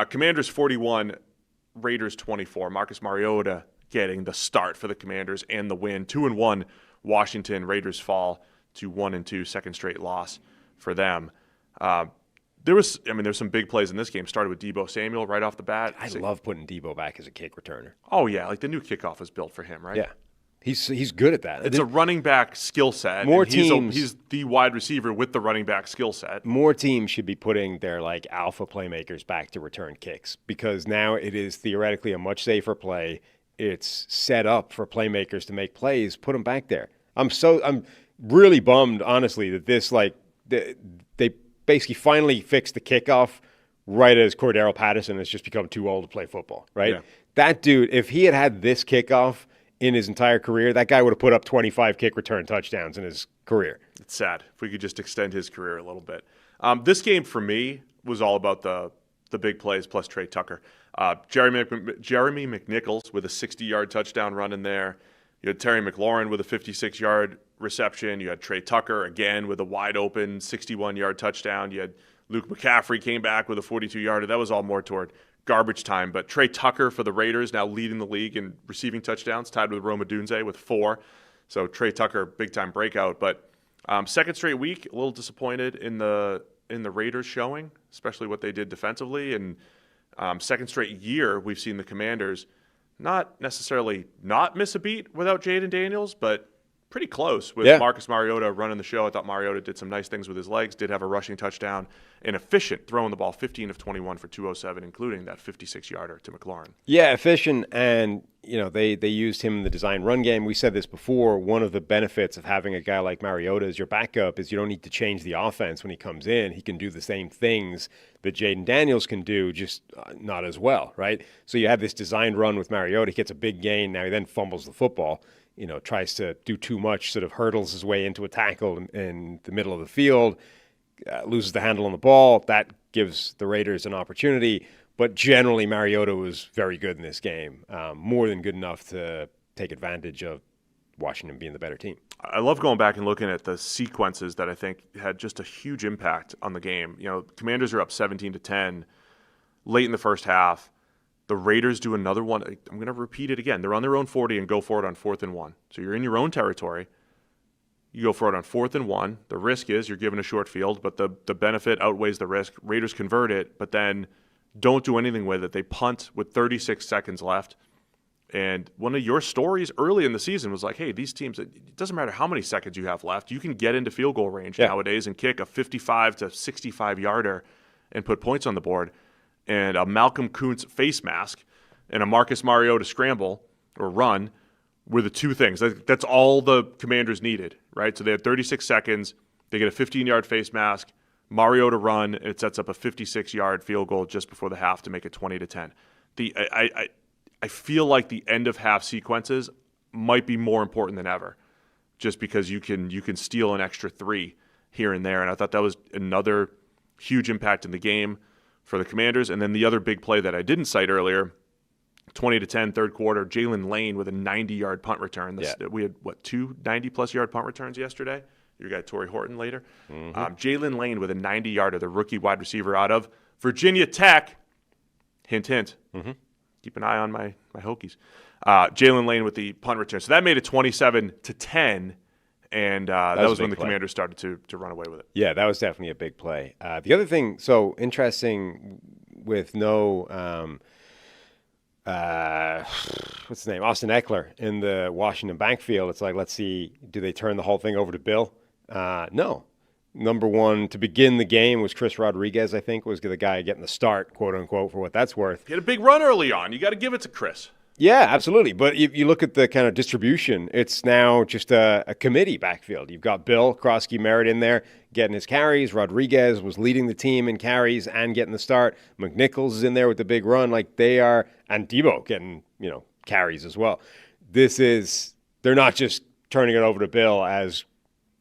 Commanders 41, Raiders 24. Marcus Mariota getting the start for the Commanders and the win. 2-1 Washington. Raiders fall to 1-2, second straight loss for them. There's some big plays in this game. Started with Deebo Samuel right off the bat. I love putting Deebo back as a kick returner. Oh, yeah. Like the new Kickoff was built for him, right? Yeah. He's good at that. It's a running back skill set. He's the wide receiver with the running back skill set. More teams should be putting their alpha playmakers back to return kicks, because now it is theoretically a much safer play. It's set up for playmakers to make plays. Put them back there. I'm really bummed, honestly, that they basically finally fixed the kickoff right as Cordero Patterson has just become too old to play football, right? Yeah. That dude, if he had this kickoff in his entire career, that guy would have put up 25 kick return touchdowns in his career. It's sad. If we could just extend his career a little bit. This game for me was all about the big plays plus Trey Tucker. Jeremy McNichols with a 60-yard touchdown run in there. You had Terry McLaurin with a 56-yard reception. You had Trey Tucker again with a wide-open 61-yard touchdown. You had Luke McCaffrey came back with a 42-yarder. That was all more toward garbage time. But Trey Tucker for the Raiders now leading the league in receiving touchdowns, tied with Rome Odunze with 4. So Trey Tucker, big-time breakout. But second straight week, a little disappointed in the Raiders showing, especially what they did defensively. And second straight year, we've seen the Commanders not necessarily not miss a beat without Jaden Daniels, but pretty close with Marcus Mariota running the show. I thought Mariota did some nice things with his legs, did have a rushing touchdown, and efficient throwing the ball, 15 of 21 for 207, including that 56-yarder to McLaurin. Yeah, efficient, and they used him in the design run game. We said this before. One of the benefits of having a guy like Mariota as your backup is you don't need to change the offense when he comes in. He can do the same things that Jaden Daniels can do, just not as well, right? So you have this designed run with Mariota. He gets a big gain. Now he then fumbles the football. Tries to do too much, sort of hurdles his way into a tackle in the middle of the field, loses the handle on the ball. That gives the Raiders an opportunity. But generally, Mariota was very good in this game, more than good enough to take advantage of Washington being the better team. I love going back and looking at the sequences that I think had just a huge impact on the game. Commanders are up 17-10 late in the first half. The Raiders do another one. I'm going to repeat it again. They're on their own 40 and go for it on 4th and 1. So you're in your own territory. You go for it on 4th and 1. The risk is you're given a short field, but the benefit outweighs the risk. Raiders convert it, but then don't do anything with it. They punt with 36 seconds left. And one of your stories early in the season was like, hey, these teams, it doesn't matter how many seconds you have left. You can get into field goal range nowadays and kick a 55 to 65-yarder and put points on the board. And a Malcolm Kuntz face mask and a Marcus Mariota scramble or run were the two things. That's all the Commanders needed, right? So they had 36 seconds. They get a 15-yard face mask, Mariota run, and it sets up a 56-yard field goal just before the half to make it 20-10. I feel like the end of half sequences might be more important than ever, just because you can steal an extra 3 here and there. And I thought that was another huge impact in the game for the Commanders. And then the other big play that I didn't cite earlier, 20-10, third quarter, Jalen Lane with a 90-yard punt return. We had, 2 90-plus-yard punt returns yesterday? Your guy Torrey Horton later. Mm-hmm. Jalen Lane with a 90-yarder, the rookie wide receiver out of Virginia Tech. Hint, hint. Mm-hmm. Keep an eye on my Hokies. Jalen Lane with the punt return. So that made it 27-10. And that was when the Commanders started to run away with it. Yeah, that was definitely a big play. The other thing, so interesting with no, what's his name, Austin Eckler in the Washington backfield. It's like, let's see, do they turn the whole thing over to Bill? No. Number one to begin the game was Chris Rodriguez, I think, was the guy getting the start, quote unquote, for what that's worth. He had a big run early on. You got to give it to Chris. Yeah, absolutely. But if you look at the kind of distribution, it's now just a committee backfield. You've got Bill Krosky Merritt in there getting his carries. Rodriguez was leading the team in carries and getting the start. McNichols is in there with the big run. Like they are, and Deebo getting, carries as well. They're not just turning it over to Bill as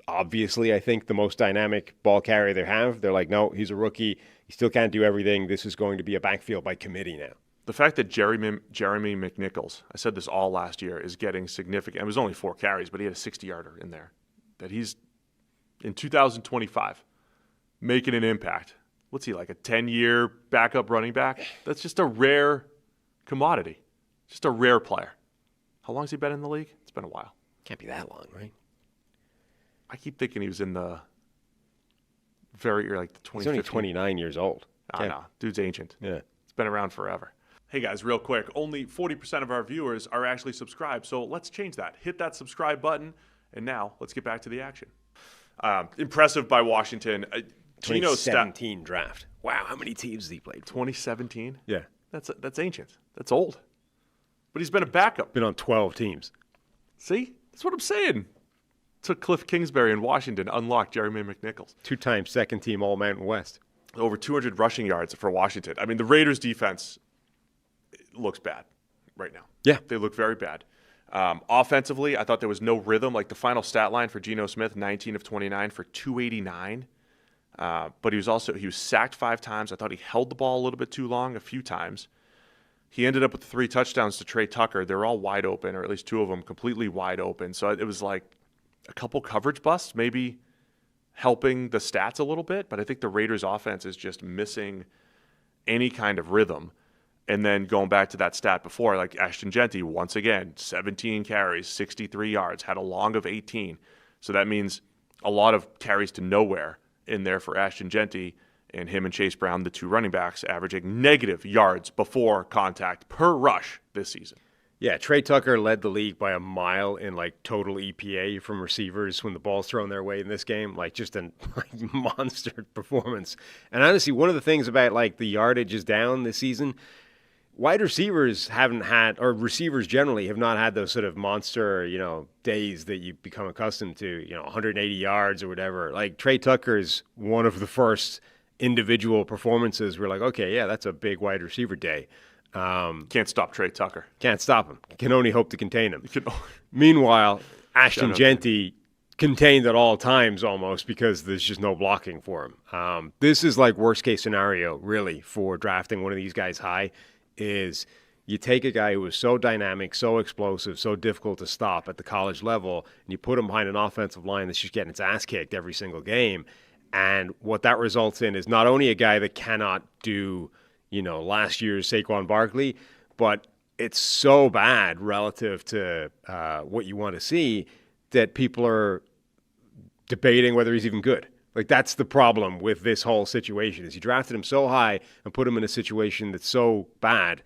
obviously, I think, the most dynamic ball carrier they have. They're like, no, he's a rookie. He still can't do everything. This is going to be a backfield by committee now. The fact that Jeremy McNichols, I said this all last year, is getting significant. It was only 4 carries, but he had a 60-yarder in there. That he's, in 2025, making an impact what's he, like a 10-year backup running back? That's just a rare commodity, just a rare player. How long has he been in the league? It's been a while. Can't be that long, right? I keep thinking he was in the very early, like the 2015. He's only 29 years old. I know. Dude's ancient. Yeah. It's been around forever. Hey guys, real quick, only 40% of our viewers are actually subscribed, so let's change that. Hit that subscribe button, and now let's get back to the action. Impressive by Washington. 2017 draft. Wow, how many teams has he played? 2017? Yeah. That's ancient. That's old. But he's been a backup. Been on 12 teams. See? That's what I'm saying. Took Cliff Kingsbury in Washington, unlocked Jeremy McNichols. 2-time second team All-Mountain West. Over 200 rushing yards for Washington. I mean, the Raiders' defense looks bad right now. Yeah. They look very bad. Offensively, I thought there was no rhythm. Like the final stat line for Geno Smith, 19 of 29 for 289. But he was sacked 5 times. I thought he held the ball a little bit too long a few times. He ended up with 3 touchdowns to Trey Tucker. They were all wide open, or at least 2 of them completely wide open. So it was like a couple coverage busts, maybe helping the stats a little bit. But I think the Raiders' offense is just missing any kind of rhythm. And then going back to that stat before, like Ashton Jeanty, once again, 17 carries, 63 yards, had a long of 18. So that means a lot of carries to nowhere in there for Ashton Jeanty, and him and Chase Brown, the 2 running backs, averaging negative yards before contact per rush this season. Yeah, Trey Tucker led the league by a mile in like total EPA from receivers when the ball's thrown their way in this game. Like just a monster performance. And honestly, one of the things about like the yardage is down this season, wide receivers haven't had, or receivers generally have not had those sort of monster, days that you become accustomed to, 180 yards or whatever. Like Trey Tucker's one of the first individual performances. We're like, okay, yeah, that's a big wide receiver day. Can't stop Trey Tucker. Can't stop him. Can only hope to contain him. Meanwhile, Ashton Jeanty contained at all times almost because there's just no blocking for him. This is like worst case scenario, really, for drafting one of these guys high, is you take a guy who is so dynamic, so explosive, so difficult to stop at the college level, and you put him behind an offensive line that's just getting its ass kicked every single game. And what that results in is not only a guy that cannot do, last year's Saquon Barkley, but it's so bad relative to what you want to see that people are debating whether he's even good. Like that's the problem with this whole situation is you drafted him so high and put him in a situation that's so bad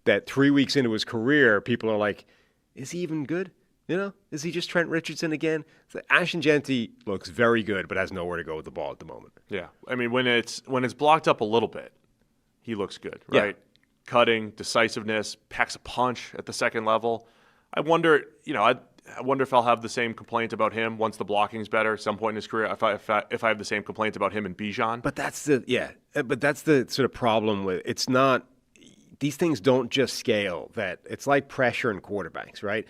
that 3 weeks into his career, people are like, is he even good? Is he just Trent Richardson again? So Ashton Jeanty looks very good, but has nowhere to go with the ball at the moment. Yeah. I mean, when it's blocked up a little bit, he looks good, right? Yeah. Cutting, decisiveness, packs a punch at the second level. I wonder, I wonder if I'll have the same complaint about him once the blocking's better at some point in his career. If I have the same complaint about him and Bijan. But that's the sort of problem with it's not. These things don't just scale. That it's like pressure in quarterbacks, right?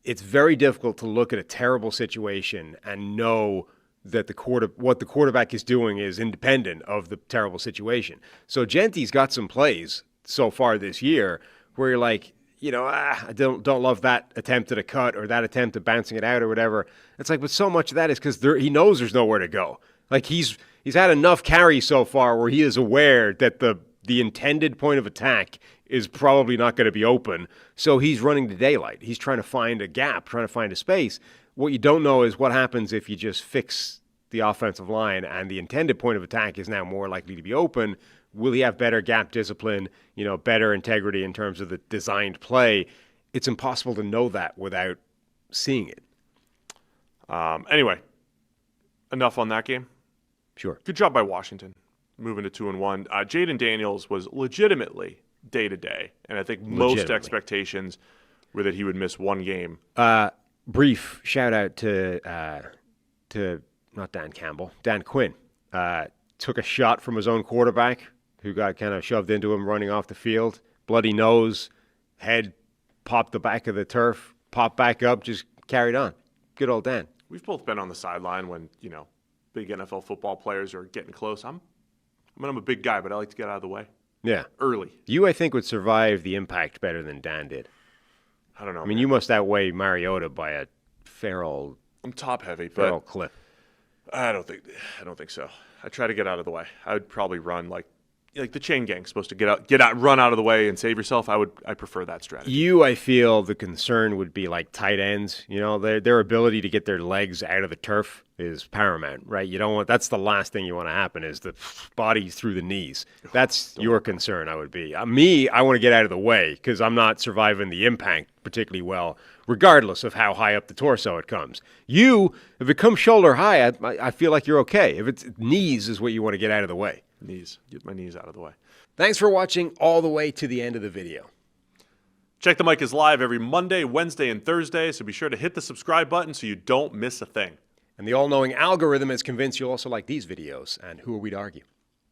It's very difficult to look at a terrible situation and know that what the quarterback is doing is independent of the terrible situation. So Jeanty's got some plays so far this year where you're like, I don't love that attempt at a cut or that attempt at bouncing it out or whatever. It's like, but so much of that is because he knows there's nowhere to go. Like he's had enough carries so far where he is aware that the intended point of attack is probably not going to be open. So he's running to daylight. He's trying to find a gap, trying to find a space. What you don't know is what happens if you just fix the offensive line and the intended point of attack is now more likely to be open. Will he have better gap discipline, better integrity in terms of the designed play? It's impossible to know that without seeing it. Anyway, enough on that game. Sure. Good job by Washington, moving to 2-1. Jaden Daniels was legitimately day-to-day, and I think most expectations were that he would miss one game. Brief shout-out to not Dan Campbell, Dan Quinn. Took a shot from his own quarterback, who got kind of shoved into him running off the field. Bloody nose, head popped the back of the turf, popped back up, just carried on. Good old Dan. We've both been on the sideline when, big NFL football players are getting close. I'm a big guy, but I like to get out of the way. Yeah. Early. You, I think, would survive the impact better than Dan did. I don't know. I mean, you must outweigh Mariota by a fair old... I'm top-heavy, fair old clip. I don't think so. I try to get out of the way. I would probably run like the chain gang's supposed to get out, run out of the way and save yourself. I prefer that strategy. I feel the concern would be like tight ends. You know, their ability to get their legs out of the turf is paramount, right? You don't want, that's the last thing you want to happen is the body through the knees. That's your concern. I would be me. I want to get out of the way because I'm not surviving the impact particularly well, regardless of how high up the torso it comes. If it comes shoulder high, I feel like you're okay. If it's knees is what you want to get out of the way. Get my knees out of the way. Thanks for watching all the way to the end of the video. Check the Mic is live every Monday, Wednesday, and Thursday, so be sure to hit the subscribe button so you don't miss a thing. And the all-knowing algorithm is convinced you'll also like these videos, and who are we to argue?